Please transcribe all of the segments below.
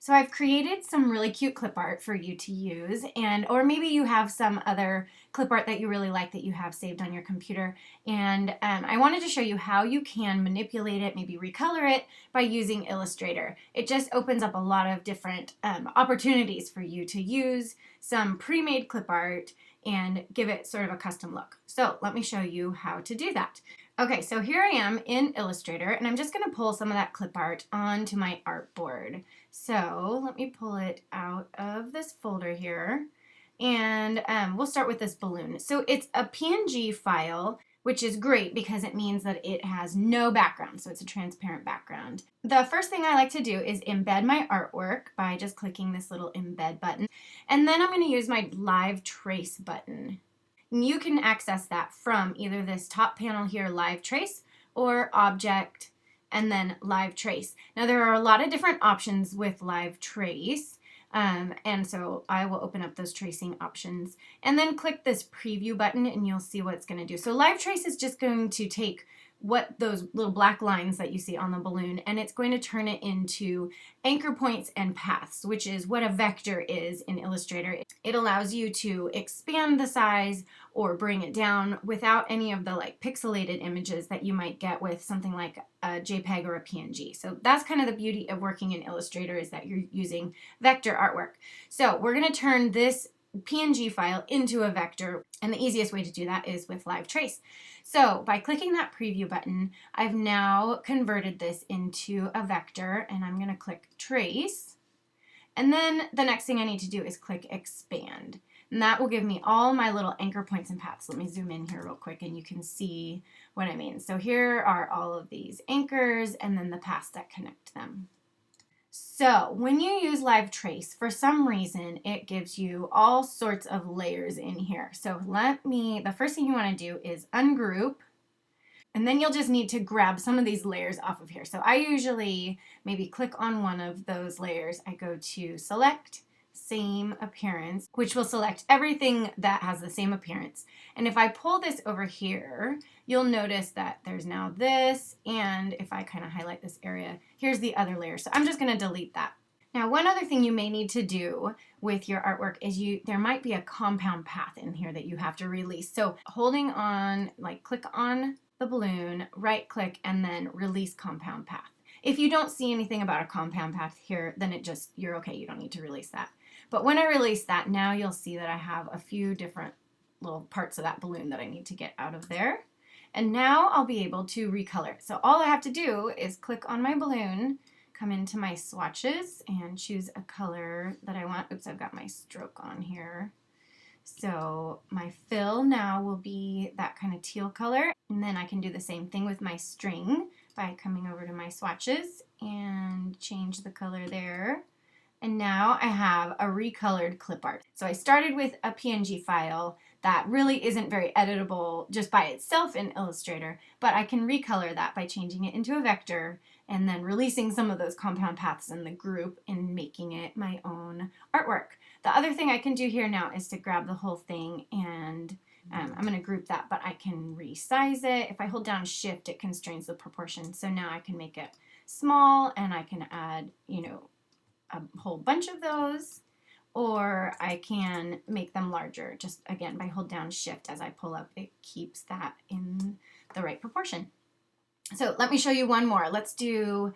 So I've created some really cute clip art for you to use, and or maybe you have some other clip art that you really like that you have saved on your computer, and I wanted to show you how you can manipulate it, maybe recolor it by using Illustrator. It just opens up a lot of different opportunities for you to use some pre-made clip art and give it sort of a custom look. So let me show you how to do that. Okay, so here I am in Illustrator, and I'm just going to pull some of that clip art onto my artboard. So let me pull it out of this folder here, and we'll start with this balloon. So it's a PNG file, which is great because it means that it has no background, so it's a transparent background. The first thing I like to do is embed my artwork by just clicking this little embed button, and then I'm going to use my live trace button. And you can access that from either this top panel here, Live Trace, or Object, and then Live Trace. Now there are a lot of different options with Live Trace, and so I will open up those tracing options and then click this preview button and you'll see what it's going to do. So Live Trace is just going to take what those little black lines that you see on the balloon, and it's going to turn it into anchor points and paths, which is what a vector is in Illustrator. It allows you to expand the size or bring it down without any of the like pixelated images that you might get with something like a JPEG or a PNG. So that's kind of the beauty of working in Illustrator, is that you're using vector artwork. So we're going to turn this PNG file into a vector, and the easiest way to do that is with Live Trace. So by clicking that preview button, I've now converted this into a vector, and I'm going to click Trace, and then the next thing I need to do is click Expand, and that will give me all my little anchor points and paths. Let me zoom in here real quick and you can see what I mean. So here are all of these anchors and then the paths that connect them. So when you use Live Trace, for some reason, it gives you all sorts of layers in here. So the first thing you want to do is ungroup, and then you'll just need to grab some of these layers off of here. So I usually maybe click on one of those layers. I go to Select, Same Appearance, which will select everything that has the same appearance. And if I pull this over here, you'll notice that there's now this, and if I kind of highlight this area, here's the other layer. So I'm just going to delete that. Now, one other thing you may need to do with your artwork is there might be a compound path in here that you have to release. So holding on, like click on the balloon, right click, and then release compound path. If you don't see anything about a compound path here, then you're okay, you don't need to release that. But when I release that, now you'll see that I have a few different little parts of that balloon that I need to get out of there. And now I'll be able to recolor it. So all I have to do is click on my balloon, come into my swatches, and choose a color that I want. Oops, I've got my stroke on here. So my fill now will be that kind of teal color. And then I can do the same thing with my string by coming over to my swatches and change the color there. And now I have a recolored clip art. So I started with a PNG file that really isn't very editable just by itself in Illustrator, but I can recolor that by changing it into a vector and then releasing some of those compound paths in the group and making it my own artwork. The other thing I can do here now is to grab the whole thing, and I'm going to group that, but I can resize it. If I hold down Shift, it constrains the proportion. So now I can make it small, and I can add, a whole bunch of those, or I can make them larger. Just again, by hold down Shift as I pull up, it keeps that in the right proportion. So let me show you one more. Let's do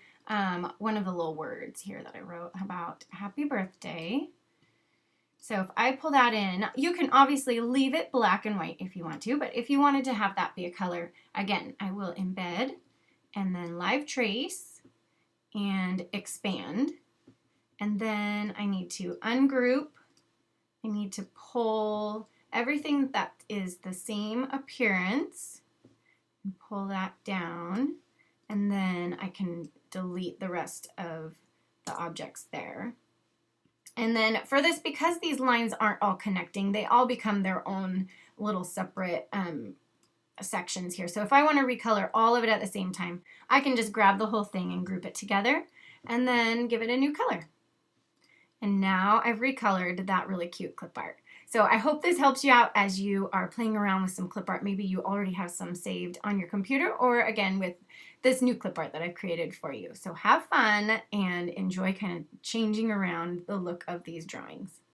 one of the little words here that I wrote about happy birthday. So if I pull that in, you can obviously leave it black and white if you want to, but if you wanted to have that be a color, again, I will embed and then Live Trace and expand. And then I need to ungroup. I need to pull everything that is the same appearance and pull that down. And then I can delete the rest of the objects there. And then for this, because these lines aren't all connecting, they all become their own little separate sections here. So if I want to recolor all of it at the same time, I can just grab the whole thing and group it together and then give it a new color. And now I've recolored that really cute clip art. So I hope this helps you out as you are playing around with some clip art. Maybe you already have some saved on your computer, or again with this new clip art that I've created for you. So have fun and enjoy kind of changing around the look of these drawings.